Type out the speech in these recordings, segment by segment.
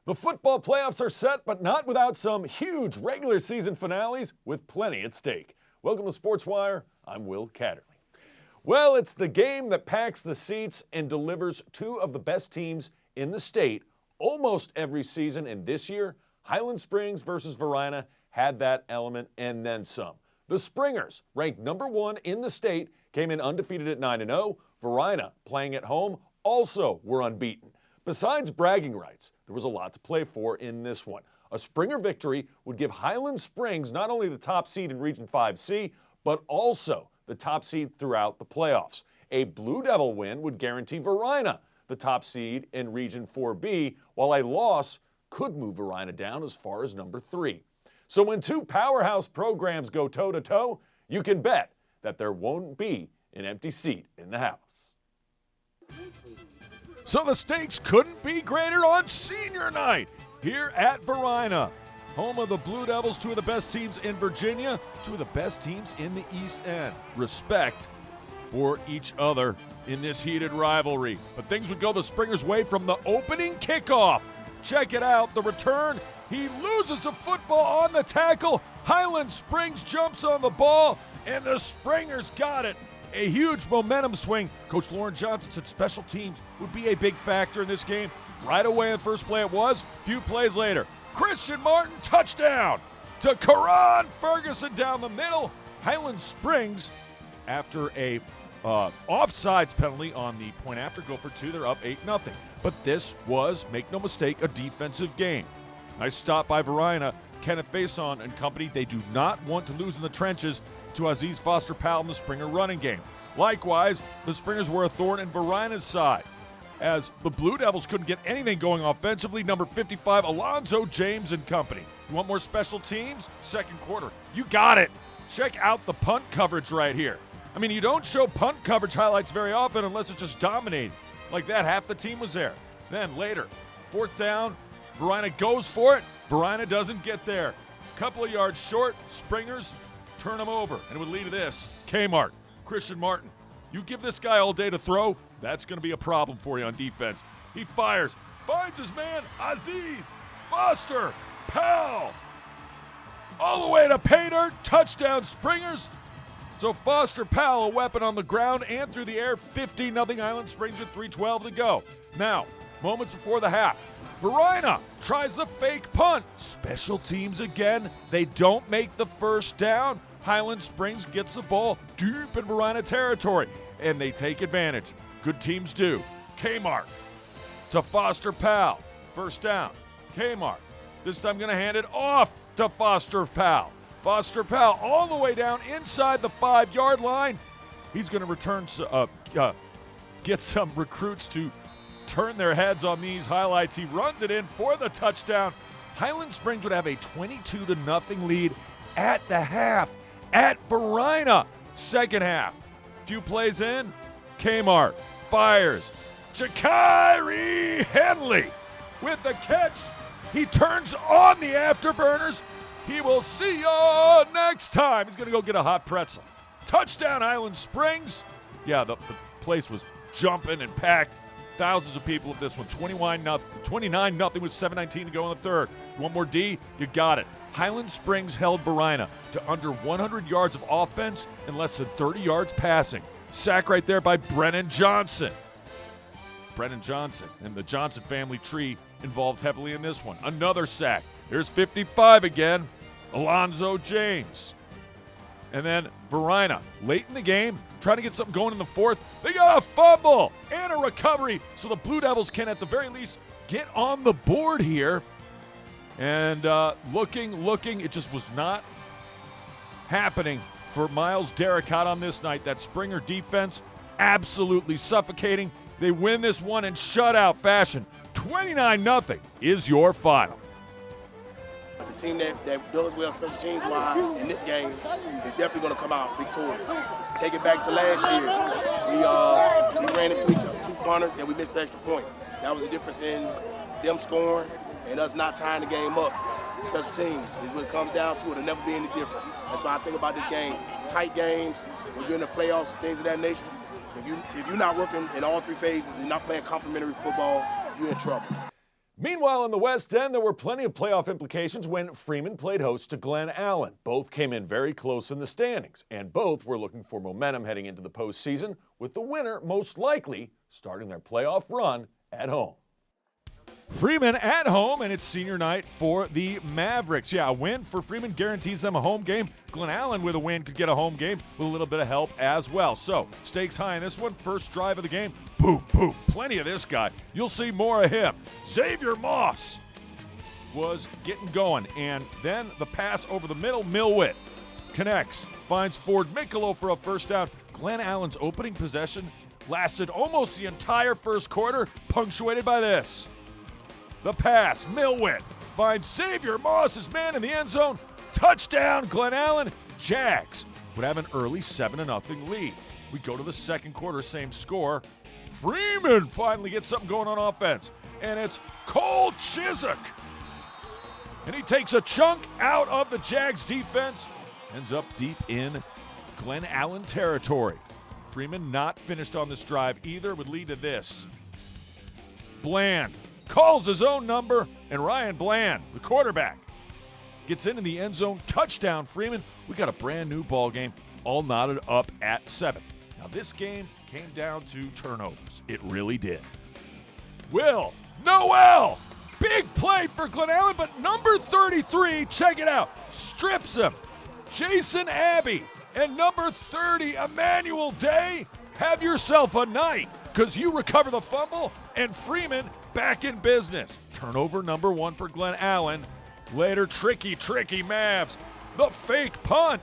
The football playoffs are set, but not without some huge regular season finales with plenty at stake. Welcome to Sports Wire. I'm Will Catterley. Well, it's the game that packs the seats and delivers two of the best teams in the state almost every season, and this year, Highland Springs versus Varina had that element and then some. The Springers, ranked number 1 in the state, came in undefeated at 9-0. Varina, playing at home, also were unbeaten. Besides bragging rights, there was a lot to play for in this one. A Springer victory would give Highland Springs not only the top seed in Region 5C, but also the top seed throughout the playoffs. A Blue Devil win would guarantee Varina the top seed in Region 4B, while a loss could move Varina down as far as number 3. So when two powerhouse programs go toe-to-toe, you can bet that there won't be an empty seat in the house. So the stakes couldn't be greater on senior night here at Varina. Home of the Blue Devils, two of the best teams in Virginia, two of the best teams in the East End. Respect for each other in this heated rivalry. But things would go the Springers' way from the opening kickoff. Check it out, the return. He loses the football on the tackle. Highland Springs jumps on the ball, and the Springers got it. A huge momentum swing. Coach Lauren Johnson said special teams would be a big factor in this game. Right away in the first play it was. Few plays later, Christian Martin, touchdown to Karan Ferguson down the middle. Highland Springs, after a offsides penalty on the point after go for 2, they're up 8-0. But this was, make no mistake, a defensive game. Nice stop by Varina. Kenneth Faison and company, they do not want to lose in the trenches to Aziz Foster-Powell in the Springer running game. Likewise, the Springers were a thorn in Varina's side, as the Blue Devils couldn't get anything going offensively. Number 55, Alonzo James and company. You want more special teams? Second quarter. You got it. Check out the punt coverage right here. I mean, you don't show punt coverage highlights very often unless it's just dominating. Like that, half the team was there. Then later, 4th down, Varina goes for it. Varina doesn't get there. Couple of yards short, Springers turn him over, and it would lead to this. Kmart, Christian Martin. You give this guy all day to throw, that's going to be a problem for you on defense. He fires, finds his man, Aziz Foster Powell. All the way to pay dirt, touchdown Springers. So Foster Powell, a weapon on the ground and through the air, 15-0 Highland Springs with 3:12 to go. Now, moments before the half, Varina tries the fake punt. Special teams again. They don't make the first down. Highland Springs gets the ball deep in Varina territory, and they take advantage. Good teams do. Kmart to Foster Powell. First down. Kmart. This time going to hand it off to Foster Powell. Foster Powell all the way down inside the 5-yard line. He's going to return, get some recruits to turn their heads on these highlights. He runs it in for the touchdown. Highland Springs would have a 22-0 lead at the half at Varina. Second half. Few plays in. Kmart fires. Jakiri Henley with the catch. He turns on the afterburners. He will see you next time. He's going to go get a hot pretzel. Touchdown, Highland Springs. Yeah, the place was jumping and packed. Thousands of people at this one. 29-0 with 7:19 to go in the third. You want more D? You got it. Highland Springs held Varina to under 100 yards of offense and less than 30 yards passing. Sack right there by Brennan Johnson. Brennan Johnson and the Johnson family tree involved heavily in this one. Another sack. Here's 55 again. Alonzo James. And then Varina, late in the game, trying to get something going in the fourth. They got a fumble and a recovery, so the Blue Devils can, at the very least, get on the board here. And looking, it just was not happening for Miles Derricott on this night. That Springer defense, absolutely suffocating. They win this one in shutout fashion. 29-0 is your final. The team that does well special teams-wise in this game is definitely going to come out victorious. Take it back to last year. We ran into each other, 2 punters, and we missed the extra point. That was the difference in them scoring and us not tying the game up. Special teams is what it comes down to. It'll never be any different. That's why I think about this game. Tight games, when you're in the playoffs and things of that nature, if you're not working in all 3 phases and not playing complementary football, you're in trouble. Meanwhile, in the West End, there were plenty of playoff implications when Freeman played host to Glen Allen. Both came in very close in the standings, and both were looking for momentum heading into the postseason, with the winner most likely starting their playoff run at home. Freeman at home, and it's senior night for the Mavericks. Yeah, a win for Freeman guarantees them a home game. Glen Allen with a win could get a home game with a little bit of help as well. So, stakes high in this one. First drive of the game. Boom, boom. Plenty of this guy. You'll see more of him. Xavier Moss was getting going, and then the pass over the middle. Milwit connects, finds Ford Mikolo for a first down. Glen Allen's opening possession lasted almost the entire first quarter, punctuated by this. The pass, Milwit finds Xavier Moss, his man in the end zone. Touchdown, Glen Allen. Jags would have an early 7-0 lead. We go to the second quarter, same score. Freeman finally gets something going on offense, and it's Cole Chiswick. And he takes a chunk out of the Jags defense, ends up deep in Glen Allen territory. Freeman not finished on this drive either, would lead to this. Bland calls his own number, and Ryan Bland, the quarterback, gets into the end zone. Touchdown, Freeman. We got a brand new ball game, all knotted up at 7. Now, this game came down to turnovers. It really did. Will Noel, big play for Glen Allen, but number 33, check it out, strips him. Jason Abbey and number 30, Emmanuel Day, have yourself a night, because you recover the fumble, and Freeman back in business. Turnover number 1 for Glen Allen. Later, tricky Mavs. The fake punt.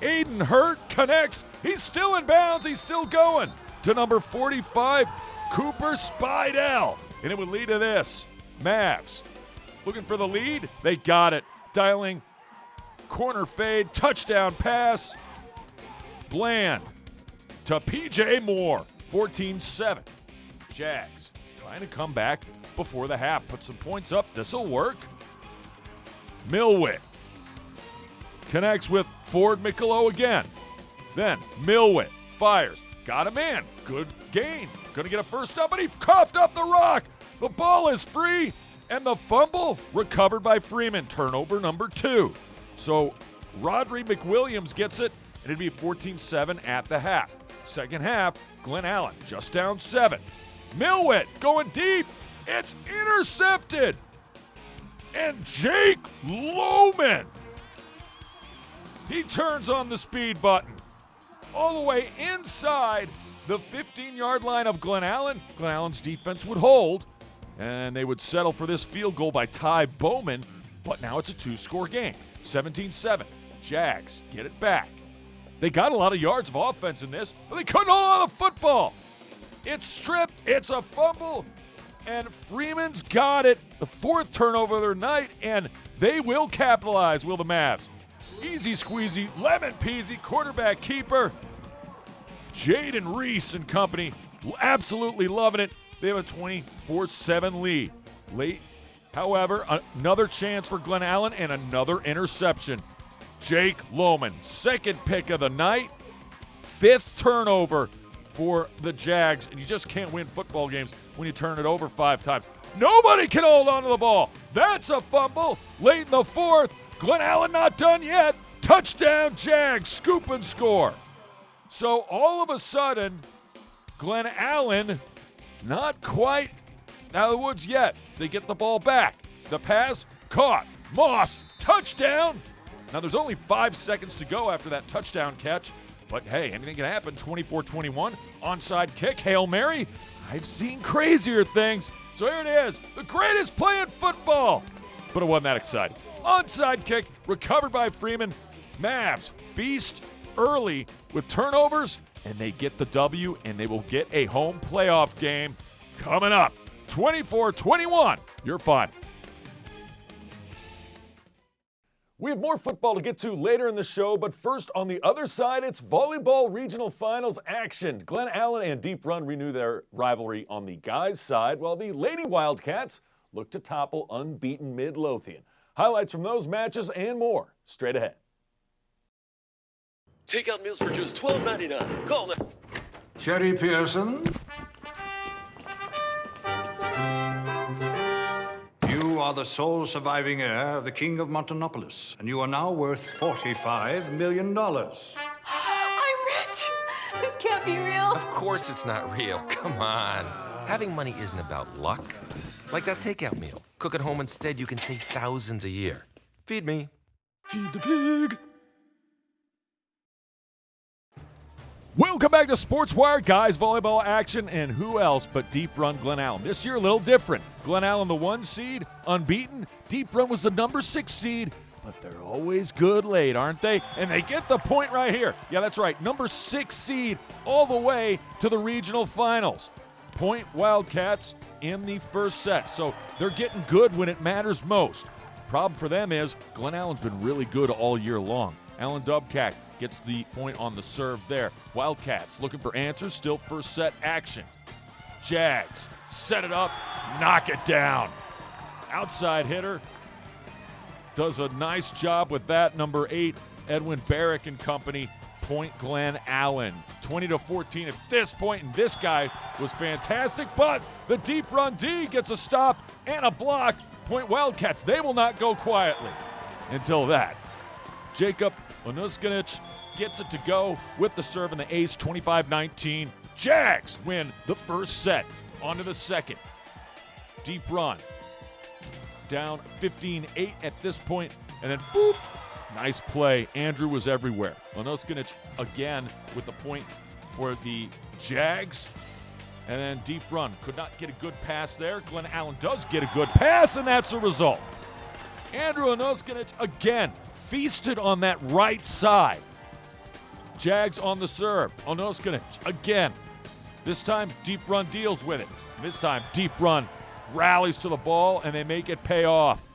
Aiden Hurt connects. He's still in bounds. He's still going to number 45, Cooper Spidell. And it would lead to this. Mavs looking for the lead. They got it. Dialing corner fade, touchdown pass. Bland to P.J. Moore, 14-7. Jags trying to come back before the half. Put some points up. This'll work. Milwit connects with Ford Mikolo again. Then Milwit fires. Got him in. Good gain. Going to get a first up, but he coughed up the rock. The ball is free, and the fumble recovered by Freeman. Turnover number 2. So Rodri McWilliams gets it, and it'd be 14-7 at the half. Second half, Glen Allen just down 7. Milwit going deep. It's intercepted. And Jake Lohman, he turns on the speed button all the way inside the 15-yard line of Glen Allen. Glen Allen's defense would hold, and they would settle for this field goal by Ty Bowman, but now it's a 2-score game. 17-7. Jags get it back. They got a lot of yards of offense in this, but they couldn't hold on to the football. It's stripped. It's a fumble. And Freeman's got it. The 4th turnover of their night, and they will capitalize, will the Mavs. Easy squeezy, lemon peasy, quarterback keeper. Jaden Reese and company absolutely loving it. They have a 24-7 lead. Late, however, another chance for Glen Allen and another interception. Jake Lohman, 2nd pick of the night, 5th turnover for the Jags, and you just can't win football games when you turn it over 5 times. Nobody can hold on to the ball. That's a fumble late in the 4th. Glen Allen not done yet. Touchdown Jags, scoop and score. So all of a sudden, Glen Allen not quite out of the woods yet. They get the ball back. The pass caught. Moss, touchdown. Now there's only 5 seconds to go after that touchdown catch. But hey, anything can happen. 24-21, onside kick, Hail Mary. I've seen crazier things. So here it is, the greatest play in football. But it wasn't that exciting. Onside kick, recovered by Freeman. Mavs feast early with turnovers, and they get the W, and they will get a home playoff game coming up. 24-21, your final. We have more football to get to later in the show, but first on the other side, it's volleyball regional finals action. Glen Allen and Deep Run renew their rivalry on the guys' side, while the Lady Wildcats look to topple unbeaten Midlothian. Highlights from those matches and more straight ahead. Takeout meals for just $12.99. Call now. Sherry Pearson. are the sole surviving heir of the King of Montanopolis, and you are now worth $45 million. I'm rich! This can't be real. Of course it's not real. Come on. Having money isn't about luck. Like that takeout meal. Cook at home instead, you can save thousands a year. Feed me. Feed the pig. Welcome back to SportsWire, guys. Volleyball action, and who else but Deep Run Glen Allen. This year a little different. Glen Allen the 1 seed, unbeaten. Deep Run was the number 6 seed, but they're always good late, aren't they? And they get the point right here. Yeah, that's right. Number 6 seed all the way to the regional finals. Point Wildcats in the first set. So they're getting good when it matters most. Problem for them is Glen Allen's been really good all year long. Alan Dubkak gets the point on the serve there. Wildcats looking for answers, still first set action. Jags set it up, knock it down. Outside hitter does a nice job with that. Number 8, Edwin Barrick and company. Point Glen Allen. 20-14 at this point, and this guy was fantastic, but the Deep Run D gets a stop and a block. Point Wildcats, they will not go quietly until that. Jacob Onuskanich gets it to go with the serve and the ace, 25-19. Jags win the first set. On to the second. Deep Run down 15-8 at this point, and then boop, nice play. Andrew was everywhere. Onuskanich again with the point for the Jags. And then Deep Run could not get a good pass there. Glen Allen does get a good pass, and that's a result. Andrew Onuskanich again feasted on that right side. Jags on the serve. Onuskanich again. This time, Deep Run deals with it. This time, Deep Run rallies to the ball, and they make it pay off.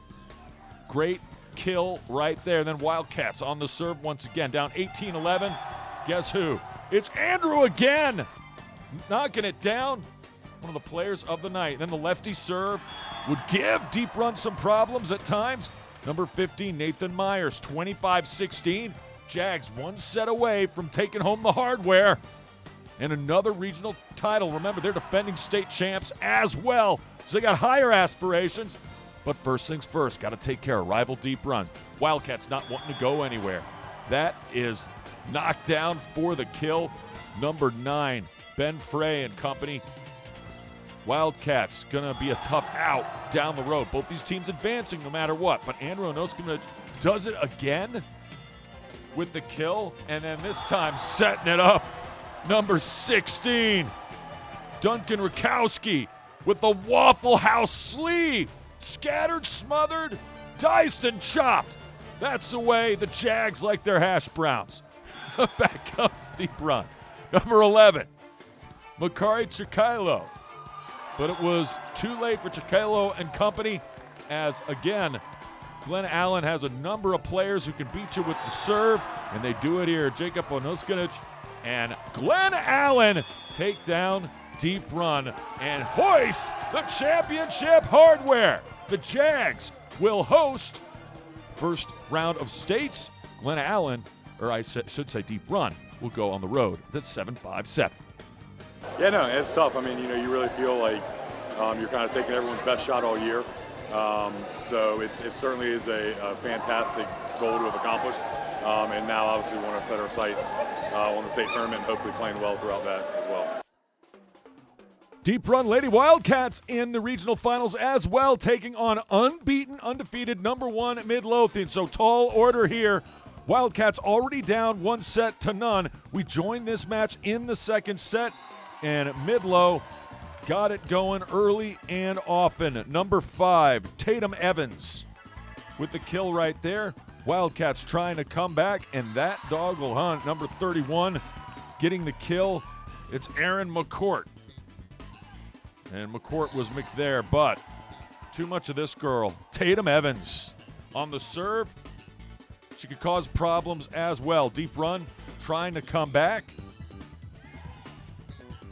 Great kill right there. Then Wildcats on the serve once again, down 18-11. Guess who? It's Andrew again, knocking it down. One of the players of the night. Then the lefty serve would give Deep Run some problems at times. Number 15, Nathan Myers, 25-16. Jags one set away from taking home the hardware. And another regional title. Remember, they're defending state champs as well, so they got higher aspirations. But first things first, got to take care of rival Deep Run. Wildcats not wanting to go anywhere. That is knocked down for the kill. Number 9, Ben Frey and company. Wildcats going to be a tough out down the road. Both these teams advancing no matter what. But Andrew Onuskanich does it again with the kill. And then this time setting it up. Number 16, Duncan Rakowski with the Waffle House sleeve. Scattered, smothered, diced, and chopped. That's the way the Jags like their hash browns. Back comes Deep Run. Number 11, Makari Chikalo. But it was too late for Chikalo and company as, again, Glen Allen has a number of players who can beat you with the serve, and they do it here. Jacob Onuskanich and Glen Allen take down Deep Run and hoist the championship hardware. The Jags will host first round of states. Glen Allen, or I should say Deep Run, will go on the road. That's 7-5-7. Yeah, no, it's tough. I mean, you really feel like you're kind of taking everyone's best shot all year. So it certainly is a fantastic goal to have accomplished. And now, obviously, we want to set our sights on the state tournament and hopefully playing well throughout that as well. Deep Run Lady Wildcats in the regional finals as well, taking on unbeaten, undefeated number 1 Midlothian. So tall order here. Wildcats already down 1-0. We join this match in the second set, and Midlow got it going early and often. Number 5, Tatum Evans with the kill right there. Wildcats trying to come back, and that dog will hunt. Number 31 getting the kill. It's Aaron McCourt. And McCourt was there, but too much of this girl. Tatum Evans on the serve. She could cause problems as well. Deep Run trying to come back.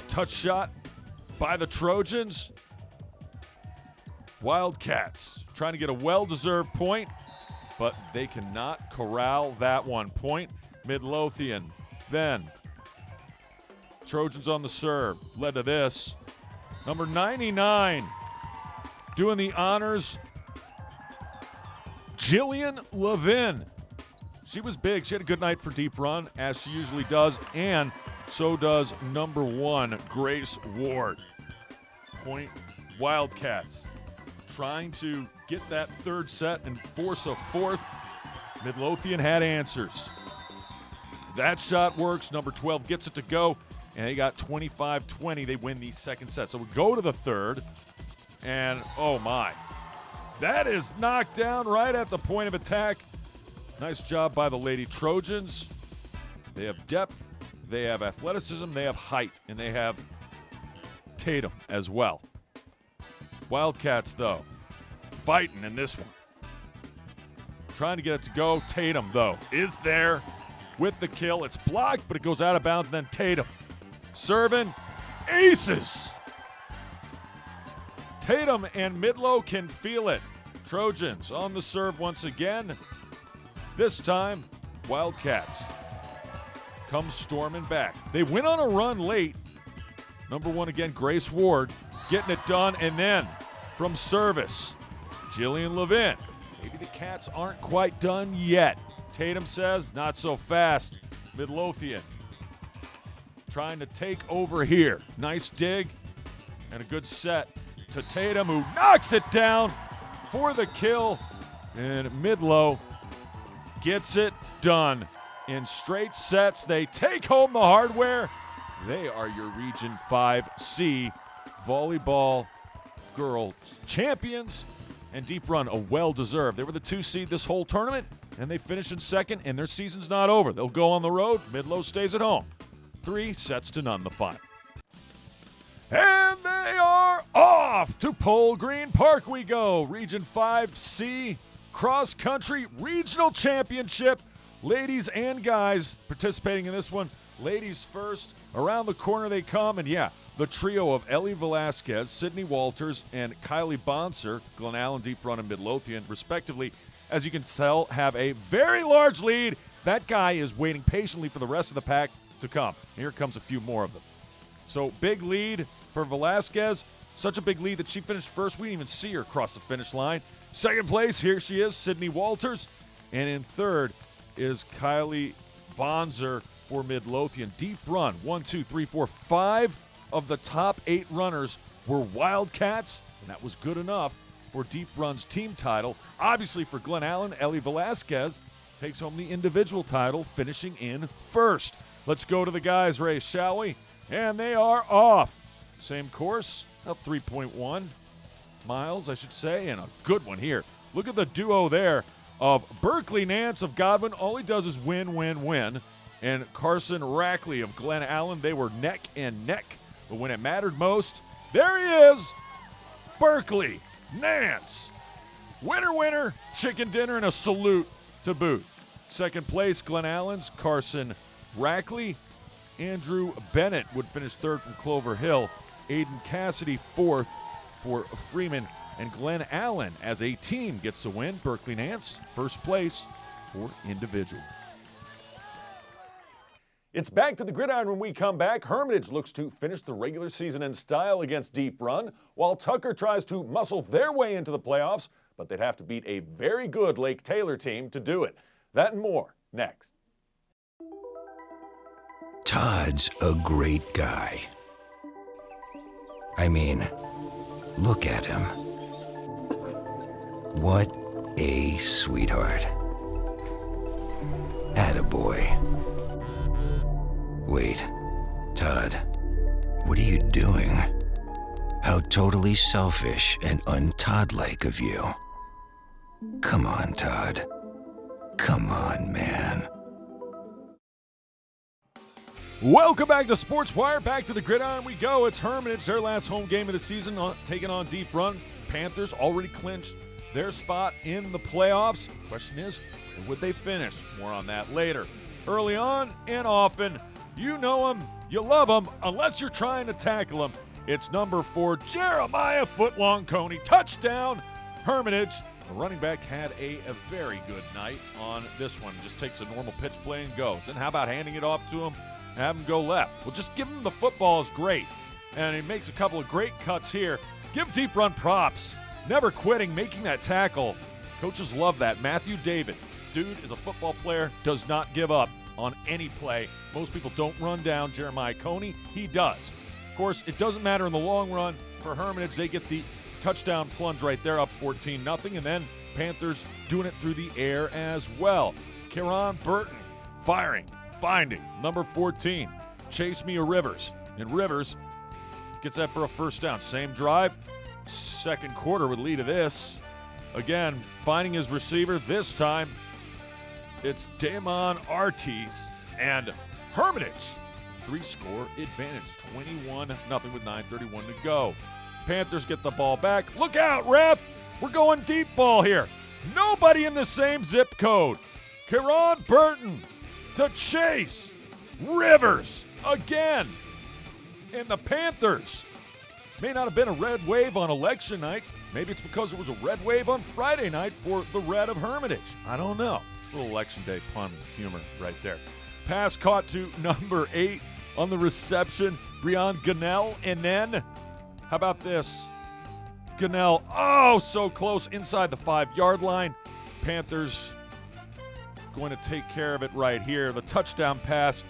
Touch shot by the Trojans. Wildcats trying to get a well-deserved point, but they cannot corral that one. Point Midlothian. Then Trojans on the serve. Led to this. Number 99 doing the honors Jillian Levin. She was big. She had a good night for deep run, as she usually does, and so does number 1, Grace Ward. Point Wildcats trying to get that third set and force a fourth. Midlothian had answers. That shot works. Number 12 gets it to go, and they got 25-20. They win the second set. So we go to the third, and oh my. That is knocked down right at the point of attack. Nice job by the Lady Trojans. They have depth, they have athleticism, they have height, and they have Tatum as well. Wildcats, though, fighting in this one. Trying to get it to go. Tatum, though, is there with the kill. It's blocked, but it goes out of bounds, and then Tatum serving aces. Tatum and Midlow can feel it. Trojans on the serve once again. This time, Wildcats come storming back. They went on a run late. Number 1 again, Grace Ward, getting it done, and then from service, Jillian Levin. Maybe the Cats aren't quite done yet. Tatum says, not so fast. Midlothian trying to take over here. Nice dig and a good set to Tatum, who knocks it down for the kill. And Midlow gets it done in straight sets. They take home the hardware. They are your Region 5C volleyball girls champions, and Deep Run a well-deserved. They were the 2 seed this whole tournament, and they finished in second, and their season's not over. They'll go on the road. Midlow stays at home. 3-0 the final. And they are off to Pole Green Park we go. Region 5C Cross Country Regional Championship. Ladies and guys participating in this one. Ladies first. Around the corner they come. And yeah, the trio of Ellie Velasquez, Sydney Walters, and Kylie Bonser, Glen Allen, Deep Run, and Midlothian, respectively, as you can tell, have a very large lead. That guy is waiting patiently for the rest of the pack to come. Here comes a few more of them. So big lead for Velasquez. Such a big lead that she finished first. We didn't even see her cross the finish line. Second place, here she is, Sydney Walters. And in third is Kylie Bonser for Midlothian. Deep Run, 1, 2, 3, 4, 5 of the top 8 runners were Wildcats, and that was good enough for Deep Run's team title. Obviously for Glen Allen, Ellie Velasquez takes home the individual title, finishing in first. Let's go to the guys' race, shall we? And they are off. Same course, up 3.1 miles, I should say, and a good one here. Look at the duo there of Berkeley Nance of Godwin. All he does is win, win, win. And Carson Rackley of Glen Allen, they were neck and neck. But when it mattered most, there he is, Berkeley Nance. Winner, winner, chicken dinner, and a salute to boot. Second place, Glen Allen's Carson Rackley. Andrew Bennett would finish third from Clover Hill. Aiden Cassidy fourth for Freeman. And Glen Allen, as a team, gets the win. Berkeley Nance, first place for individual. It's back to the gridiron when we come back. Hermitage looks to finish the regular season in style against Deep Run, while Tucker tries to muscle their way into the playoffs, but they'd have to beat a very good Lake Taylor team to do it. That and more next. Todd's a great guy. I mean, look at him. What a sweetheart. Attaboy. Wait, Todd, what are you doing? How totally selfish and un-Todd-like of you. Come on, Todd. Come on, man. Welcome back to SportsWire. Back to the gridiron we go. It's Hermitage, their last home game of the season, taking on Deep Run. Panthers already clinched their spot in the playoffs. Question is, where would they finish? More on that later. Early on and often, you know them, you love them, unless you're trying to tackle them. It's number 4, Jeremiah Footlong Coney. Touchdown, Hermitage. The running back had a very good night on this one. Just takes a normal pitch play and goes. And how about handing it off to him? Have him go left. Well, just give him the football is great. And he makes a couple of great cuts here. Give Deep Run props. Never quitting, making that tackle. Coaches love that. Matthew David, dude is a football player, does not give up on any play. Most people don't run down Jeremiah Coney. He does. Of course, it doesn't matter in the long run. For Hermitage, they get the touchdown plunge right there, up 14-0, and then Panthers doing it through the air as well. Kieran Burton firing, finding number 14, Chase Mia Rivers. And Rivers gets that for a first down. Same drive, second quarter would lead to this. Again, finding his receiver. This time, it's Damon Artis and Hermitage. 3-score advantage, 21-0 with 9:31 to go. Panthers get the ball back. Look out, ref! We're going deep ball here. Nobody in the same zip code. Kieran Burton to Chase Rivers again. And the Panthers may not have been a red wave on election night. Maybe it's because it was a red wave on Friday night for the Red of Hermitage. I don't know. Little election day pun humor right there. Pass caught to number 8 on the reception, Breon Gunnell. And then, how about this? Gunnell, oh, so close inside the 5-yard line. Panthers going to take care of it right here. The touchdown pass.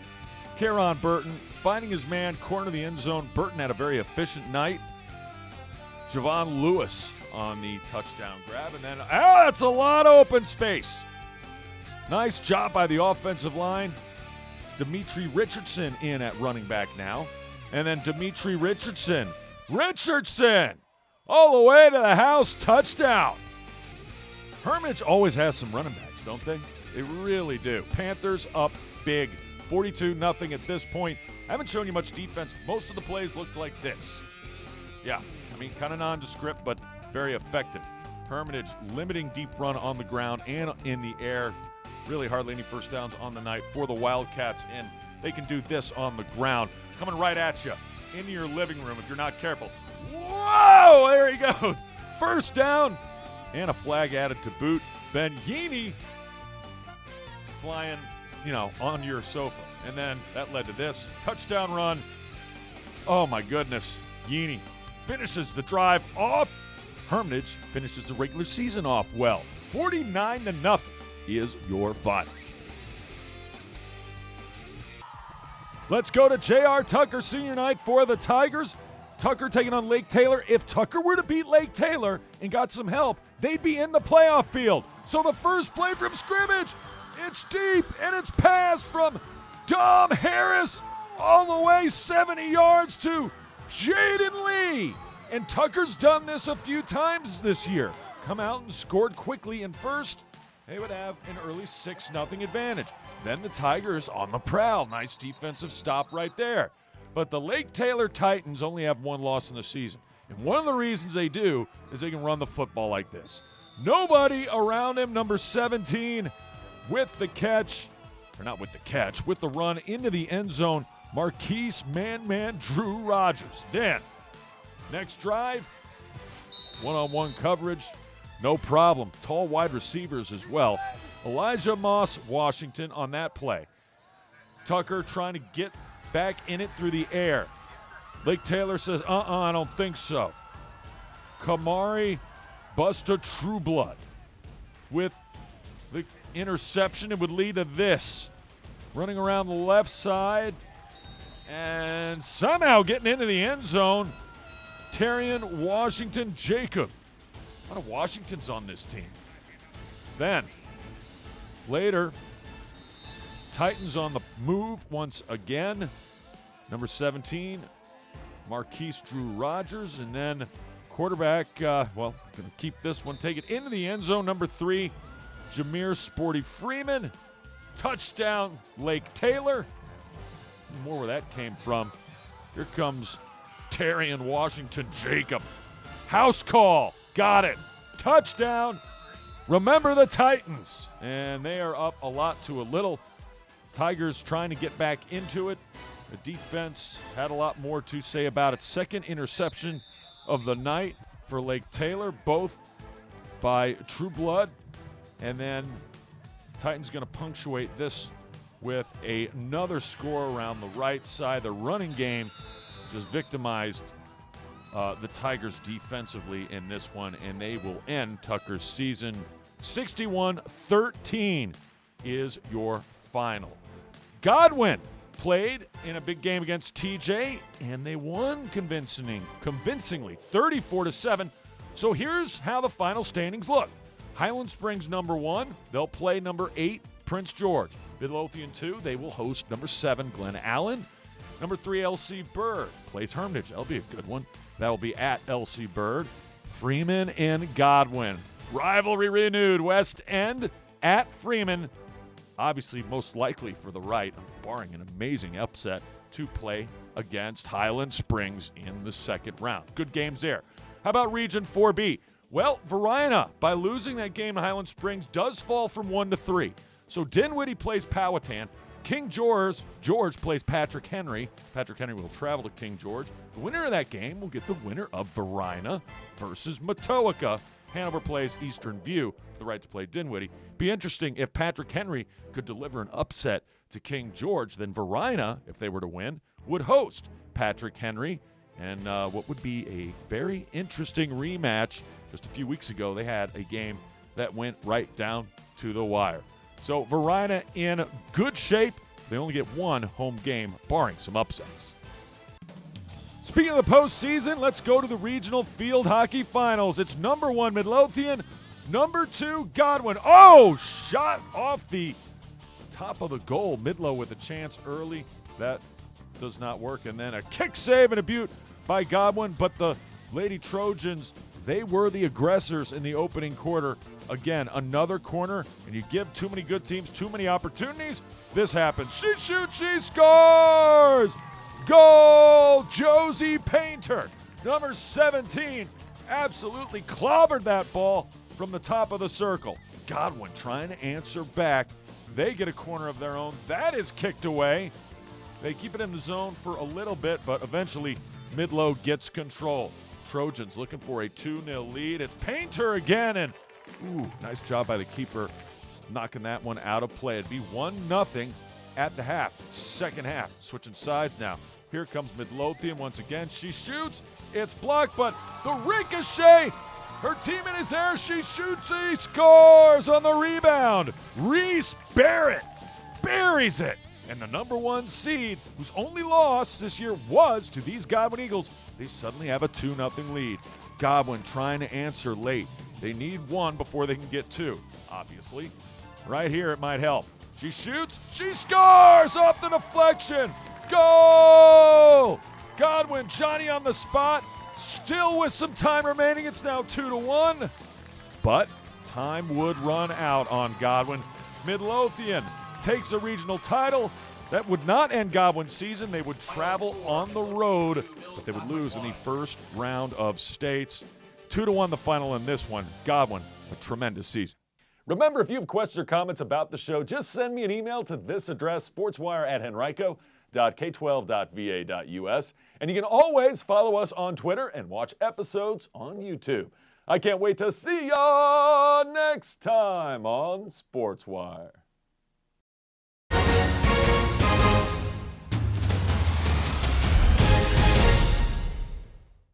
Kieran Burton finding his man, corner of the end zone. Burton had a very efficient night. Javon Lewis on the touchdown grab. And then, that's a lot of open space. Nice job by the offensive line. Dimitri Richardson in at running back now. And then Dimitri Richardson, all the way to the house, touchdown. Hermitage always has some running backs, don't they? They really do. Panthers up big, 42-0 at this point. I haven't shown you much defense. Most of the plays looked like this. Yeah, I mean, kind of nondescript, but very effective. Hermitage limiting deep run on the ground and in the air. Really hardly any first downs on the night for the Wildcats, and they can do this on the ground. Coming right at you into your living room if you're not careful. Whoa, there he goes. First down and a flag added to boot. Ben Yini flying, on your sofa. And then that led to this touchdown run. Oh my goodness. Yini finishes the drive off. Hermitage finishes the regular season off well. 49-0 is your final. Let's go to J.R. Tucker Senior Night for the Tigers. Tucker taking on Lake Taylor. If Tucker were to beat Lake Taylor and got some help, they'd be in the playoff field. So the first play from scrimmage, it's deep, and it's passed from Dom Harris all the way 70 yards to Jaden Lee. And Tucker's done this a few times this year. Come out and scored quickly in first. They would have an early 6-0 advantage. Then the Tigers on the prowl. Nice defensive stop right there. But the Lake Taylor Titans only have one loss in the season. And one of the reasons they do is they can run the football like this. Nobody around him, number 17, with the catch. Or not with the catch, with the run into the end zone. Marquise Man Drew Rogers. Then, next drive, one-on-one coverage. No problem. Tall wide receivers as well. Elijah Moss, Washington on that play. Tucker trying to get back in it through the air. Lake Taylor says, I don't think so. Kamari Busta Trueblood with the interception. It would lead to this. Running around the left side and somehow getting into the end zone. Terrian Washington Jacob. A lot of Washingtons on this team. Then, later, Titans on the move once again. Number 17, Marquise Drew Rogers. And then quarterback, going to keep this one, take it into the end zone. Number 3, Jameer Sporty Freeman. Touchdown, Lake Taylor. More where that came from. Here comes Terrian Washington Jacob. House call. Got it. Touchdown. Remember the Titans. And they are up a lot to a little. Tigers trying to get back into it. The defense had a lot more to say about it. Second interception of the night for Lake Taylor, both by Trueblood. And then Titans going to punctuate this with another score around the right side. The running game just victimized the Tigers defensively in this one, and they will end Tucker's season 61-13 is your final. Godwin played in a big game against TJ, and they won convincingly, 34-7. So here's how the final standings look. Highland Springs number 1, they'll play number 8, Prince George. Midlothian 2, they will host number 7, Glen Allen. Number 3, LC Bird plays Hermitage. That'll be a good one. That'll be at LC Bird. Freeman and Godwin. Rivalry renewed. West End at Freeman. Obviously, most likely for the right, barring an amazing upset, to play against Highland Springs in the second round. Good games there. How about Region 4B? Well, Varina, by losing that game to Highland Springs, does fall from 1 to 3. So Dinwiddie plays Powhatan. King George plays Patrick Henry. Patrick Henry will travel to King George. The winner of that game will get the winner of Varina versus Matoaka. Hanover plays Eastern View for the right to play Dinwiddie. Be interesting if Patrick Henry could deliver an upset to King George, then Varina, if they were to win, would host Patrick Henry. And what would be a very interesting rematch. Just a few weeks ago, they had a game that went right down to the wire. So Varina in good shape. They only get one home game, barring some upsets. Speaking of the postseason, let's go to the regional field hockey finals. It's number 1 Midlothian, number 2 Godwin. Oh, shot off the top of the goal. Midlo with a chance early. That does not work. And then a kick save and a beaut by Godwin. But the Lady Trojans, they were the aggressors in the opening quarter. Again, another corner, and you give too many good teams too many opportunities. This happens. She shoots, she scores! Goal! Josie Painter, number 17, absolutely clobbered that ball from the top of the circle. Godwin trying to answer back. They get a corner of their own. That is kicked away. They keep it in the zone for a little bit, but eventually Midlo gets control. Trojans looking for a 2-0 lead. It's Painter again, and nice job by the keeper knocking that one out of play. It'd be 1-0 at the half. Second half, switching sides now. Here comes Midlothian once again. She shoots. It's blocked, but the ricochet. Her teammate is there. She shoots. He scores on the rebound. Reese Barrett buries it. And the number 1 seed, whose only loss this year was to these Godwin Eagles, they suddenly have a 2-0 lead. Godwin trying to answer late. They need 1 before they can get 2, obviously. Right here, it might help. She shoots. She scores off the deflection. Goal! Godwin, Johnny on the spot. Still with some time remaining. It's now 2-1. But time would run out on Godwin. Midlothian takes a regional title. That would not end Godwin's season. They would travel on the road, but they would lose in the first round of states. 2-1 the final in this one. Godwin, a tremendous season. Remember, if you have questions or comments about the show, just send me an email to this address, sportswire@henrico.k12.va.us. And you can always follow us on Twitter and watch episodes on YouTube. I can't wait to see ya next time on Sportswire.